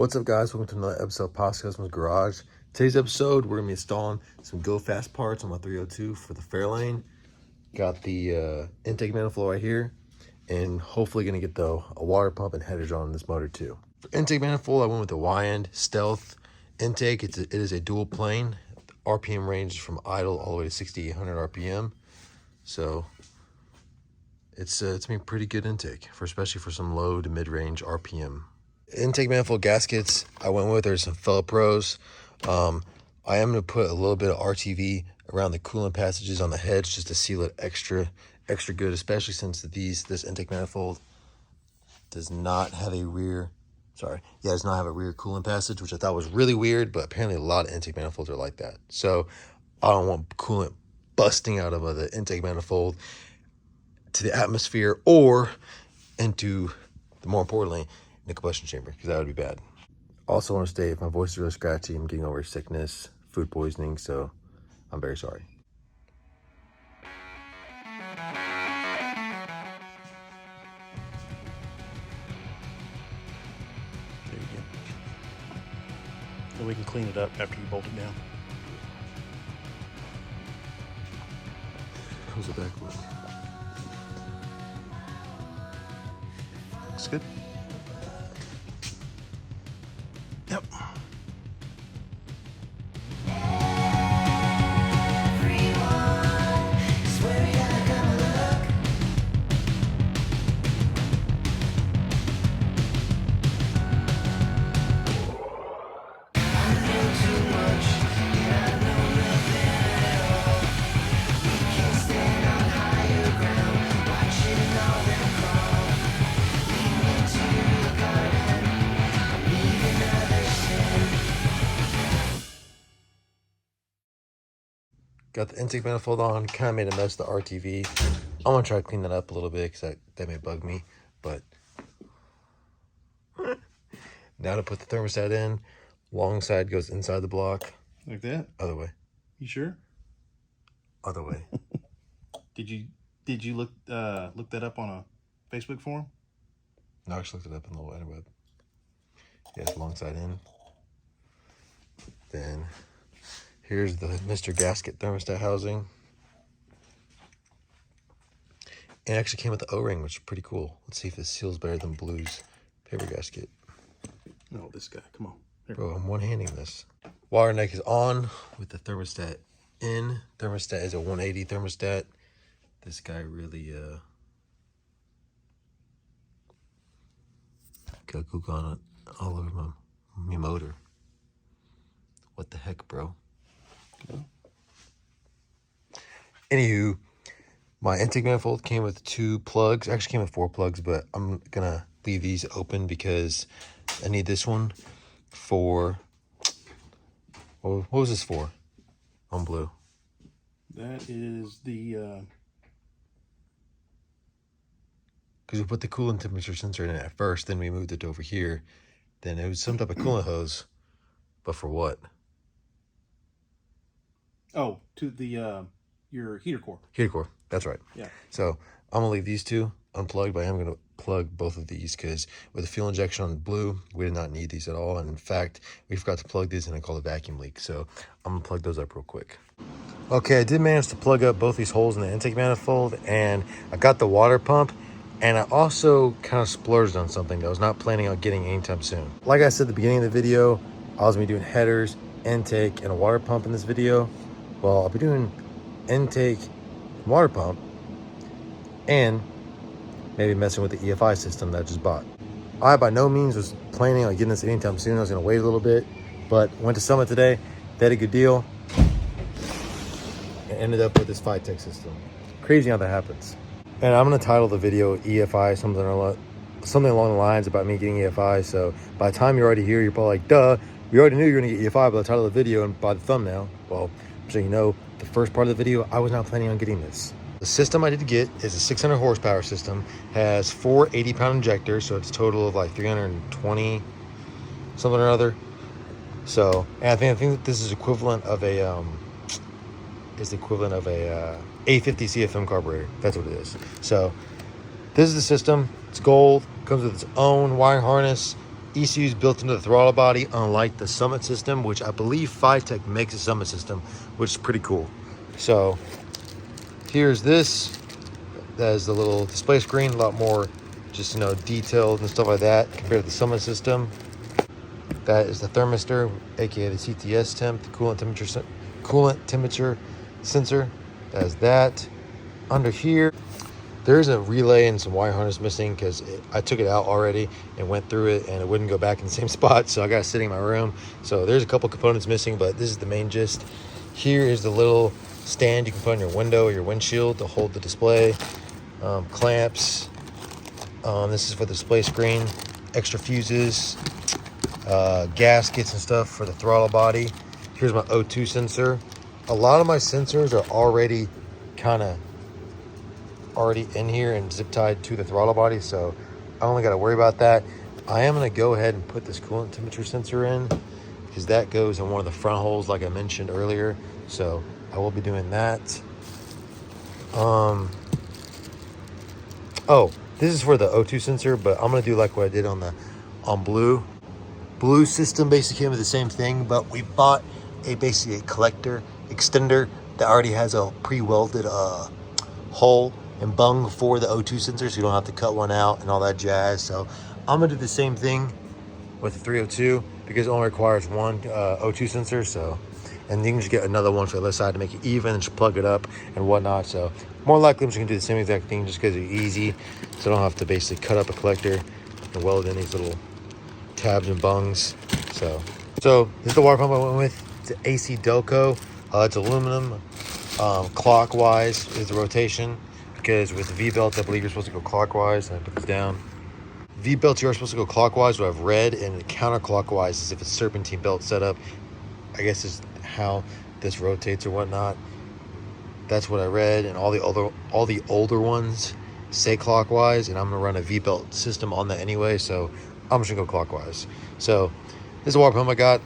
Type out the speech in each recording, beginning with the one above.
What's up, guys? Welcome to another episode of Post Customers Garage. Today's episode, we're going to be installing some Go Fast parts on my 302 for the Fairlane. Got the intake manifold right here, and hopefully going to get a water pump and headers on this motor too. For intake manifold, I went with the Y-end Stealth intake. It is a dual plane. The RPM range is from idle all the way to 6,800 RPM. So it's been pretty good intake, especially for some low to mid-range RPM. Intake manifold gaskets I went with are some Fella Pros. I am going to put a little bit of RTV around the coolant passages on the heads just to seal it extra good, especially since this intake manifold does not have a rear coolant passage, which I thought was really weird, but apparently a lot of intake manifolds are like that. So I don't want coolant busting out of the intake manifold to the atmosphere or into, more importantly, the combustion chamber, because that would be bad. Also want to state, my voice is really scratchy. I'm getting over sickness, food poisoning, so I'm very sorry. There you go. And we can clean it up after you bolt it down. How's the back look? Looks good. Yep. Got the intake manifold on, kind of made a mess of the RTV. I'm going to try to clean that up a little bit because that may bug me. But now to put the thermostat in, long side goes inside the block. Like that? Other way. You sure? Other way. Did you look that up on a Facebook forum? No, I actually looked it up in the little interweb. Yes, long side in. Then here's the Mr. Gasket thermostat housing. It actually came with the O-ring, which is pretty cool. Let's see if this seals better than Blue's paper gasket. No, this guy. Come on. Here. Bro, I'm one-handing this. Water neck is on with the thermostat in. Thermostat is a 180 thermostat. This guy really got gook on it all over my motor. What the heck, bro? Anywho, my intake manifold came with 2 plugs. Actually came with 4 plugs, but I'm gonna leave these open because I need this one for, what was this for on Blue? That is the because we put the coolant temperature sensor in it at first, then we moved it over here. Then it was some type of coolant hose, but for what? oh, to the your heater core. Heater core, that's right. Yeah. So I'm gonna leave these 2 unplugged, but I am gonna plug both of these because with the fuel injection on Blue, we did not need these at all. And in fact, we forgot to plug these and it called a vacuum leak. So I'm gonna plug those up real quick. Okay, I did manage to plug up both these holes in the intake manifold, and I got the water pump, and I also kind of splurged on something that I was not planning on getting anytime soon. Like I said at the beginning of the video, I was gonna be doing headers, intake, and a water pump in this video. Well, I'll be doing intake, water pump, and maybe messing with the EFI system that I just bought. I by no means was planning on getting this anytime soon. I was gonna wait a little bit, but went to Summit today. They had a good deal and ended up with this FiTech system. Crazy how that happens. And I'm gonna title the video EFI, something along the lines about me getting EFI. So by the time you're already here, you're probably like, duh, we already knew you were gonna get EFI by the title of the video and by the thumbnail. Well, so you know, the first part of the video, I was not planning on getting this. The system I did get is a 600 horsepower system, has 4 80-pound injectors, so it's a total of like 320 something or other. So, and I think that this is equivalent of a A50 CFM carburetor. That's what it is. So this is the system. It's gold, comes with its own wiring harness, ECUs built into the throttle body, unlike the Summit system, which I believe FiTech makes a Summit system, which is pretty cool. So here's this. That is the little display screen, a lot more just, you know, detailed and stuff like that compared to the Summit system. That is the thermistor, aka the CTS temp, the coolant temperature sensor. That is that. Under here, there's a relay and some wire harness missing because I took it out already and went through it and it wouldn't go back in the same spot, so I got it sitting in my room. So there's a couple components missing, but this is the main gist. Here is the little stand you can put on your window or your windshield to hold the display. Clamps. This is for the display screen. Extra fuses. Gaskets and stuff for the throttle body. Here's my O2 sensor. A lot of my sensors are already in here and zip tied to the throttle body, so I only got to worry about that. I am going to go ahead and put this coolant temperature sensor in because that goes in one of the front holes like I mentioned earlier, so I will be doing that. Oh, this is for the O2 sensor, but I'm going to do like what I did on Blue. Blue system basically came with the same thing, but we bought basically a collector extender that already has a pre-welded hole and bung for the O2 sensor, so you don't have to cut one out and all that jazz. So I'm gonna do the same thing with the 302 because it only requires one O2 sensor. So, and you can just get another one for the other side to make it even and just plug it up and whatnot. So more likely I'm just gonna do the same exact thing just because it's easy, so I don't have to basically cut up a collector and weld in these little tabs and bungs. So this is the water pump I went with. It's an AC Delco. It's aluminum. Clockwise is the rotation because with the V-belt I believe you're supposed to go clockwise. And I put this down. V-belts you are supposed to go clockwise, what I've read, and counterclockwise is if it's serpentine belt setup. I guess is how this rotates or whatnot. That's what I read, and all the older ones say clockwise, and I'm gonna run a V-belt system on that anyway, so I'm just gonna go clockwise. So this is a water pump I got.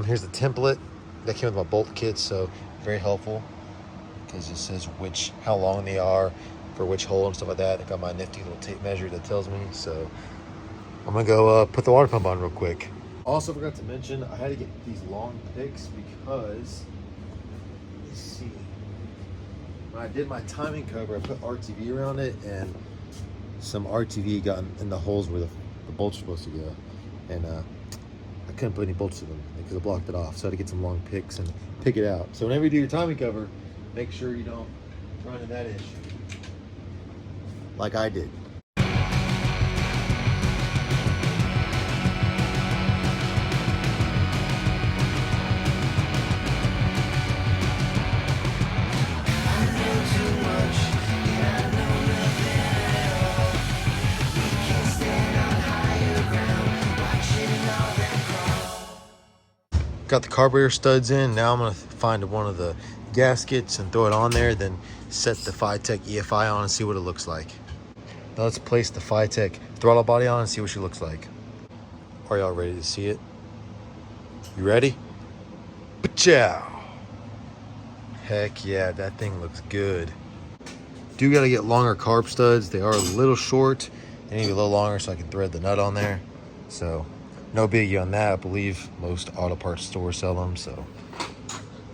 Here's the template that came with my bolt kit, so very helpful because it says how long they are for which hole and stuff like that. I got my nifty little tape measure that tells me. So I'm gonna go put the water pump on real quick. Also forgot to mention I had to get these long picks because let's see. When I did my timing cover, I put RTV around it, and some RTV got in the holes where the bolts are supposed to go, and I couldn't put any bolts in them because I blocked it off. So I had to get some long picks and pick it out. So whenever you do your timing cover, make sure you don't run into that issue like I did. Got the carburetor studs in. Now I'm gonna find one of the gaskets and throw it on there, then set the FiTech EFI on and see what it looks like. Now let's place the FiTech throttle body on and see what she looks like. Are y'all ready to see it? You ready? Pachow! Heck yeah, that thing looks good. Do gotta get longer carb studs. They are a little short. They need to be a little longer so I can thread the nut on there. So no biggie on that. I believe most auto parts stores sell them, so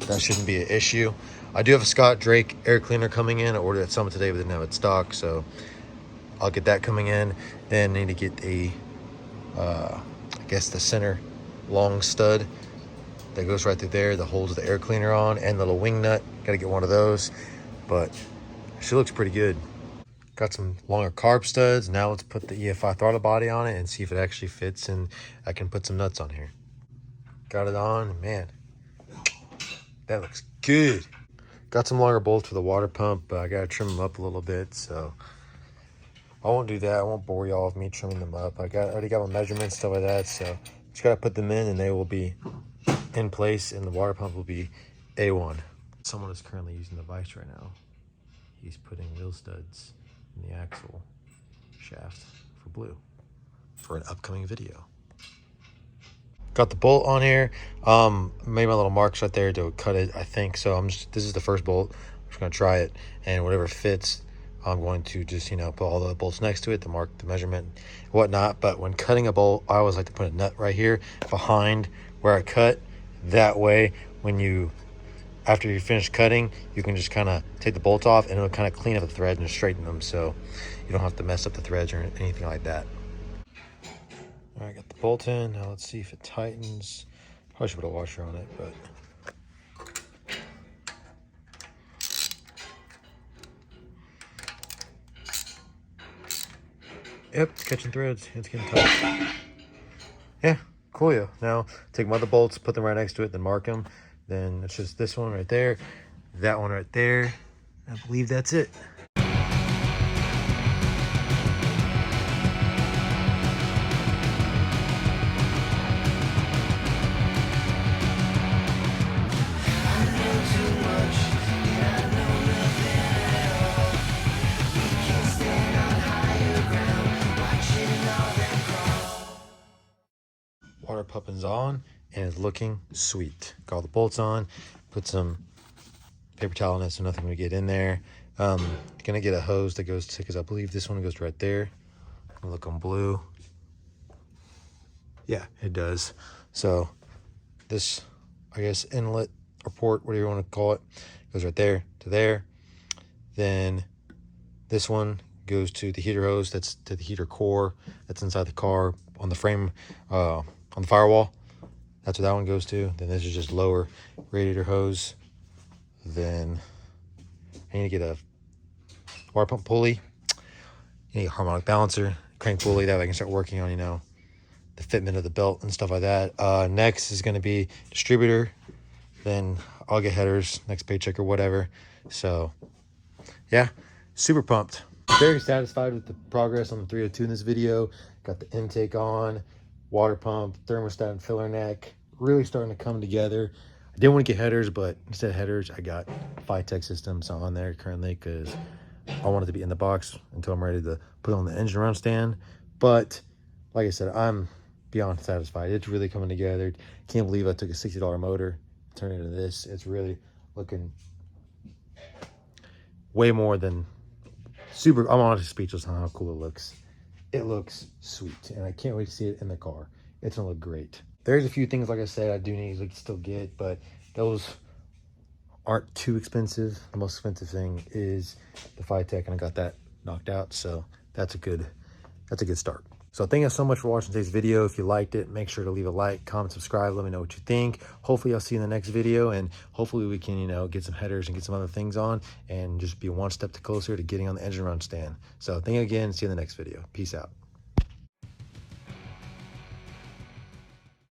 that shouldn't be an issue. I do have a Scott Drake air cleaner coming in. I ordered at Summit today, but didn't have it stock, so I'll get that coming in. Then I need to get I guess the center long stud that goes right through there that holds the air cleaner on, and the little wing nut. Got to get one of those, but she looks pretty good. Got some longer carb studs. Now let's put the EFI throttle body on it and see if it actually fits, and I can put some nuts on here. Got it on, man. That looks good. Got some longer bolts for the water pump, but I gotta trim them up a little bit, so I won't do that. I won't bore y'all with me trimming them up. I already got my measurements, stuff like that, so just gotta put them in and they will be in place, and the water pump will be A1. Someone is currently using the vise right now. He's putting wheel studs in the axle shaft for Blue for an upcoming video. Got the bolt on here. Made my little marks right there to cut it, I think. So this is the first bolt. I'm just gonna try it, and whatever fits, I'm going to just, put all the bolts next to it to mark the measurement and whatnot. But when cutting a bolt, I always like to put a nut right here behind where I cut. That way, after you finish cutting, you can just kind of take the bolts off and it'll kind of clean up the threads and straighten them, so you don't have to mess up the threads or anything like that. All right, got the bolt in. Now let's see if it tightens. Probably should put a washer on it, but yep, it's catching threads. It's getting tight. Yeah, cool. Yeah. Now take my other bolts, put them right next to it, then mark them. Then it's just this one right there, that one right there. I believe that's it. Water pumping's on and it's looking sweet. Got all the bolts on, put some paper towel in it so nothing will get in there. Gonna get a hose that goes to, because I believe this one goes right there. Look on blue. Yeah, it does. So this, I guess, inlet or port, whatever you want to call it, goes right there to there. Then this one goes to the heater hose that's to the heater core that's inside the car on the frame, on the firewall. That's what that one goes to. Then this is just lower radiator hose. Then I need to get a water pump pulley. You need a harmonic balancer, crank pulley, that way I can start working on, the fitment of the belt and stuff like that. Next is going to be distributor. Then I'll get headers next paycheck or whatever. So yeah, super pumped. Very satisfied with the progress on the 302 in this video. Got the intake on, water pump, thermostat, and filler neck. Really starting to come together. I didn't want to get headers, but instead of headers, I got FiTech systems on there currently because I want it to be in the box until I'm ready to put it on the engine run stand. But like I said, I'm beyond satisfied. It's really coming together. Can't believe I took a $60 motor, turned it into this. It's really looking way more than super. I'm honestly speechless on how cool it looks. It looks sweet, and I can't wait to see it in the car. It's gonna look great. There's a few things, like I said, I do need to still get, but those aren't too expensive. The most expensive thing is the FiTech, and I got that knocked out, so that's a good start. So thank you so much for watching today's video. If you liked it, make sure to leave a like, comment, subscribe, let me know what you think. Hopefully I'll see you in the next video, and hopefully we can, get some headers and get some other things on and just be one step closer to getting on the engine run stand. So thank you again. See you in the next video. Peace out.